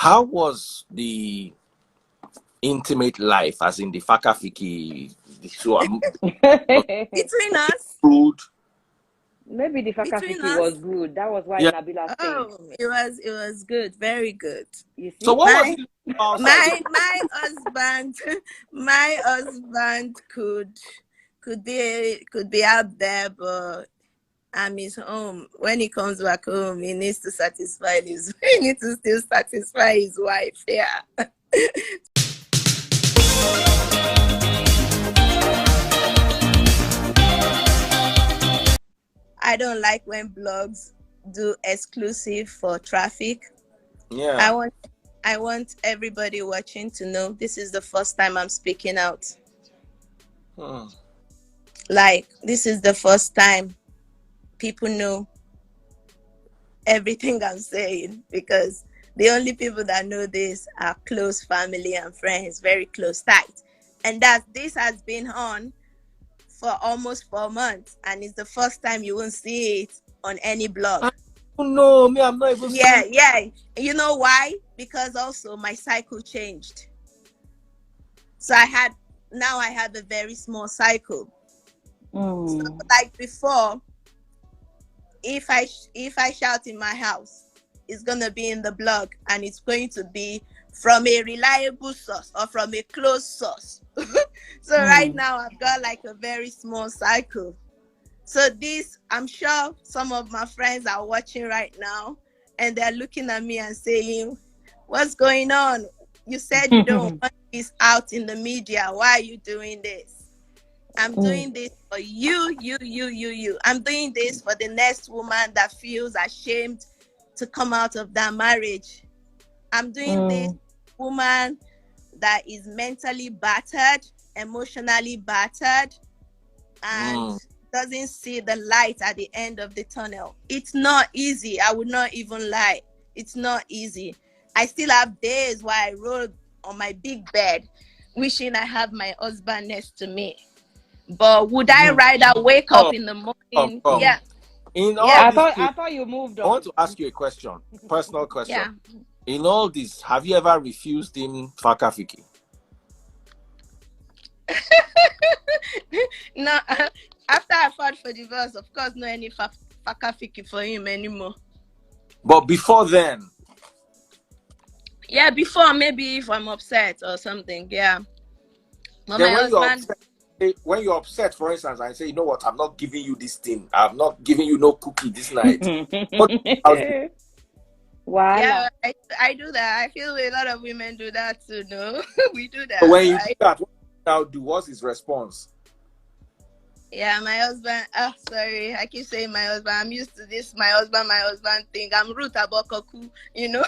How was the intimate life, as in the fakafiki? So Between us, food. Maybe the between fakafiki us. was good. That was why Yeah. Nabila stayed. Oh, it was good, very good. You So see? what was My it outside? my husband, my husband could be out there, but I'm his home. When he comes back home, he needs to satisfy his. He needs to still satisfy his wife. Yeah. I don't like when blogs do exclusive for traffic. Yeah. I want everybody watching to know this is the first time I'm speaking out. Hmm. Like, this is the first time people know everything I'm saying, because the only people that know this are close family and friends, very close, tight. And that this has been on for almost 4 months, and it's the first time you won't see it on any blog. Oh no, me, I'm not even Yeah, seeing. yeah. You know why? Because also my cycle changed. So I have a very small cycle. So like before, if I shout in my house, it's gonna be in the blog, and it's going to be from a reliable source or from a close source. So right now I've got like a very small cycle. So this, I'm sure some of my friends are watching right now, and they're looking at me and saying, "What's going on? You said you don't want this out in the media. Why are you doing this?" I'm doing this for you. I'm doing this for the next woman that feels ashamed to come out of that marriage. I'm doing this woman that is mentally battered, emotionally battered, and doesn't see the light at the end of the tunnel. It's not easy. I would not even lie. It's not easy. I still have days where I roll on my big bed wishing I have my husband next to me. But would I rather wake up in the morning? Come. Yeah. In all Yeah. this, I thought you moved I on. want to ask you a question, personal question. Yeah. In all this, have you ever refused him fakafiki? No, after I filed for divorce, of course, no any fakafiki for him anymore. But before then, Yeah, before, maybe if I'm upset or something. Yeah. But then my husband. when you're upset, for instance, I say, you know what, I'm not giving you this thing. I'm not giving you no cookie this night. Yeah, I do that. I feel a lot of women do that too. No, we do that. So when you do that, what now do? What's his response? Yeah, my husband. Oh, sorry, I keep saying my husband. I'm used to this. My husband thing. I'm root abokoku. You know.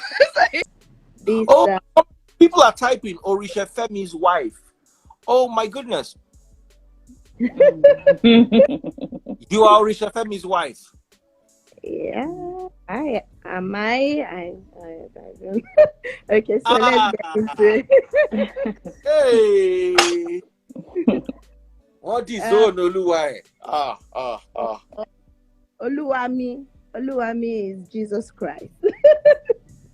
People are typing Oritse Femi's wife. Oh my goodness. You are Oritse Femi's wife. Yeah, I don't. Okay, so let's get into it. Hey. What is Oluwai? Oluwami is Jesus Christ.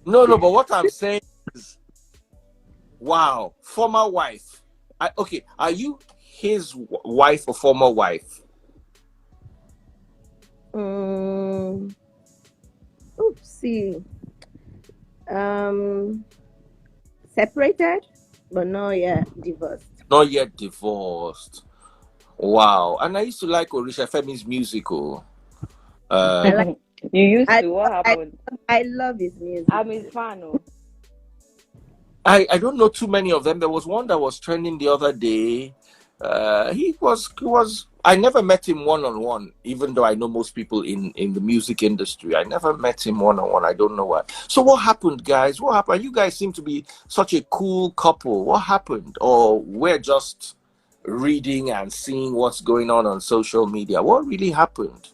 No, but what I'm saying is, wow, former wife. Okay, are you his wife or former wife? Oopsie. Separated, but not yet divorced. Not yet divorced. Wow. And I used to like Oritse Femi's musical. You used to. What happened? I love his music. I'm his fan. I don't know too many of them. There was one that was trending the other day. He was. I never met him one-on-one, even though I know most people in the music industry. I never met him one-on-one. I don't know why. So what happened, guys? What happened? You guys seem to be such a cool couple. What happened? Or we're just reading and seeing what's going on social media. What really happened?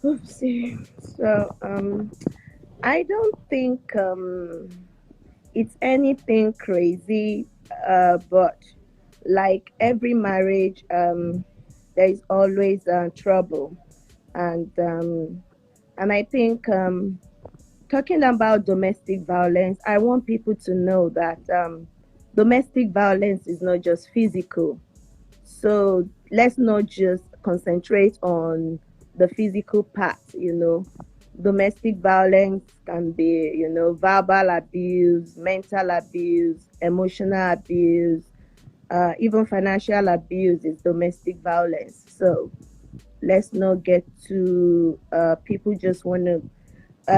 Oopsie. So I don't think it's anything crazy, but like every marriage, there is always trouble, and I think talking about domestic violence, I want people to know that domestic violence is not just physical. So let's not just concentrate on the physical part, Domestic violence can be, verbal abuse, mental abuse, emotional abuse, even financial abuse is domestic violence. So let's not get to people just want to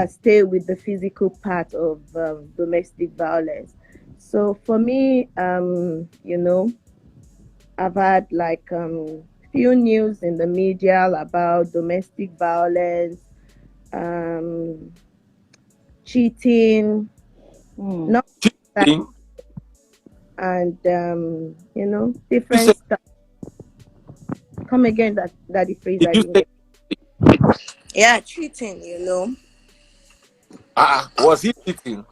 stay with the physical part of domestic violence. So for me, I've had like few news in the media about domestic violence, um, cheating, not that, Cheating? and You different said, stuff. Come again, that the phrase did I you didn't say, get. Yeah, cheating. was he cheating?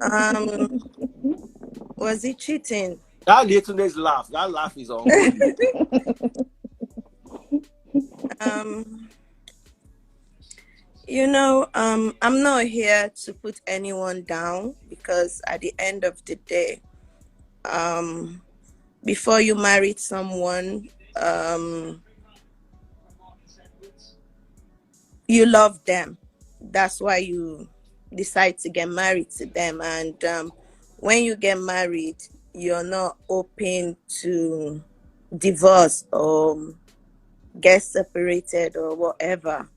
Um, was he cheating? That Yetunde's laugh, that laugh is unholy. Um, I'm not here to put anyone down because at the end of the day, um, before you married someone, you love them. That's why you decide to get married to them. And when you get married, you're not open to divorce or get separated or whatever.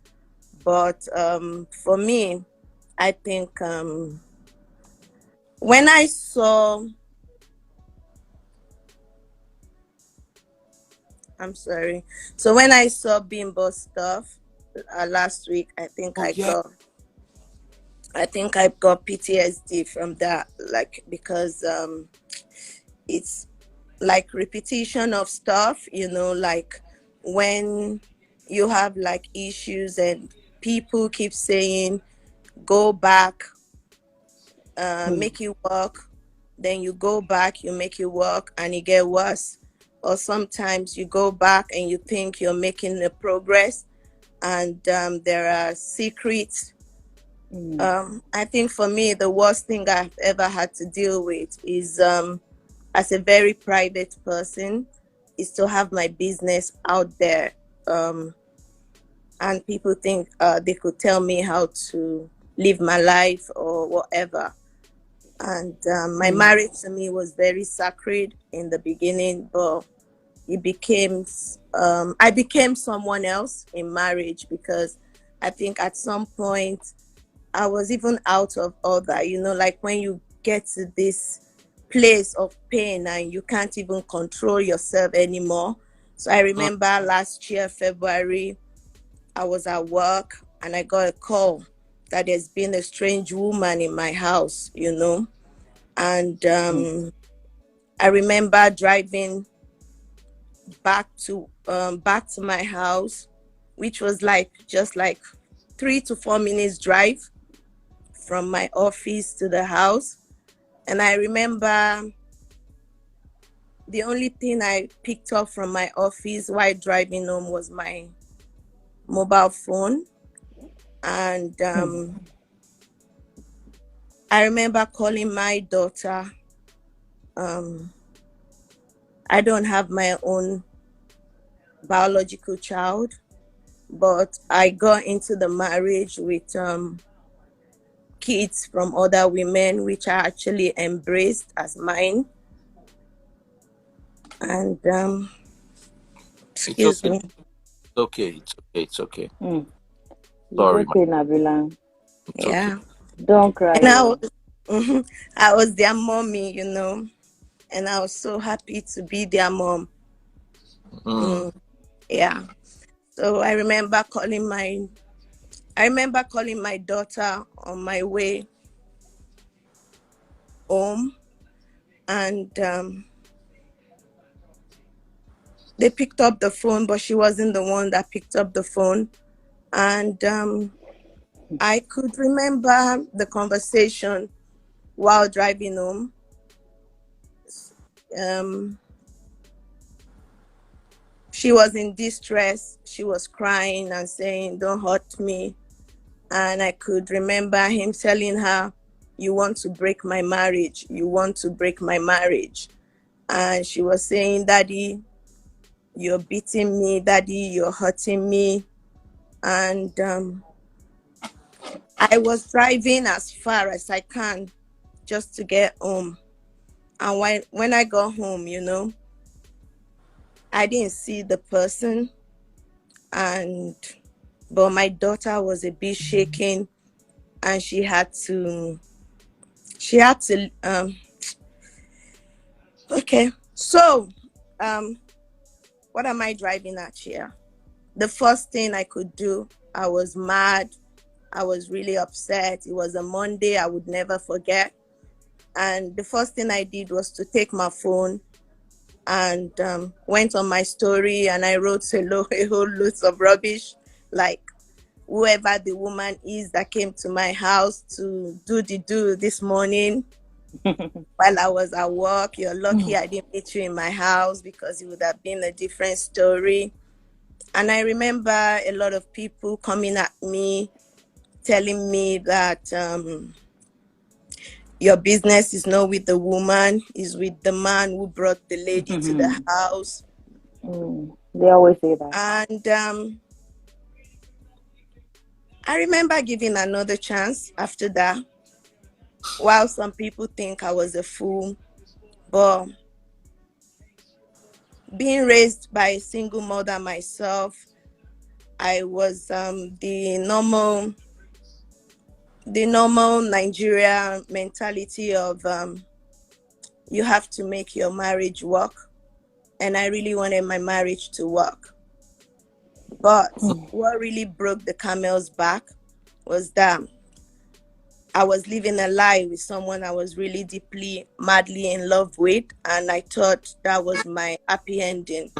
But for me, I think when I saw, I'm sorry. So when I saw Bimbo stuff last week, Oh, yeah. I think I got PTSD from that, like because it's like repetition of stuff, like when you have like issues and people keep saying go back, make it work, then you go back, you make it work, and it get worse. Or sometimes you go back and you think you're making a progress, and there are secrets. I think for me, the worst thing I've ever had to deal with is, as a very private person, is to have my business out there, and people think they could tell me how to live my life or whatever. And my marriage to me was very sacred in the beginning, but it became I became someone else in marriage because I think at some point I was even out of order, like when you get to this place of pain and you can't even control yourself anymore. So I Mm. remember last year, February, I was at work and I got a call that there's been a strange woman in my house, and I remember driving back to my house, which was like just like 3 to 4 minutes drive from my office to the house. And I remember the only thing I picked up from my office while driving home was my mobile phone. And I remember calling my daughter. I don't have my own biological child, but I got into the marriage with kids from other women, which I actually embraced as mine. And It's excuse okay. me. It's okay. It's okay. It's okay. It's Sorry, okay, Nabila. it's okay. Yeah. Don't cry. And Oh. I was their mommy, and I was so happy to be their mom. Mm. Yeah. So I remember calling my daughter on my way home, and they picked up the phone, but she wasn't the one that picked up the phone. And I could remember the conversation while driving home. Um, she was in distress. She was crying and saying, "Don't hurt me." And I could remember him telling her, "You want to break my marriage. You want to break my marriage." And she was saying, "Daddy, you're beating me. Daddy, you're hurting me." And I was driving as far as I can just to get home. And when I got home, I didn't see the person. But my daughter was a bit shaken, and she had to okay. So what am I driving at here? The first thing I could do, I was mad. I was really upset. It was a Monday I would never forget. And the first thing I did was to take my phone and went on my story, and I wrote a whole lot of rubbish, like, "Whoever the woman is that came to my house to do this morning while I was at work, you're lucky I didn't meet you in my house, because it would have been a different story." And I remember a lot of people coming at me, telling me that your business is not with the woman, is with the man who brought the lady to the house. They always say that. And I remember giving another chance after that. While some people think I was a fool, but being raised by a single mother myself, I was the normal Nigerian mentality of you have to make your marriage work. And I really wanted my marriage to work. But what really broke the camel's back was that I was living a lie with someone I was really deeply, madly in love with. And I thought that was my happy ending.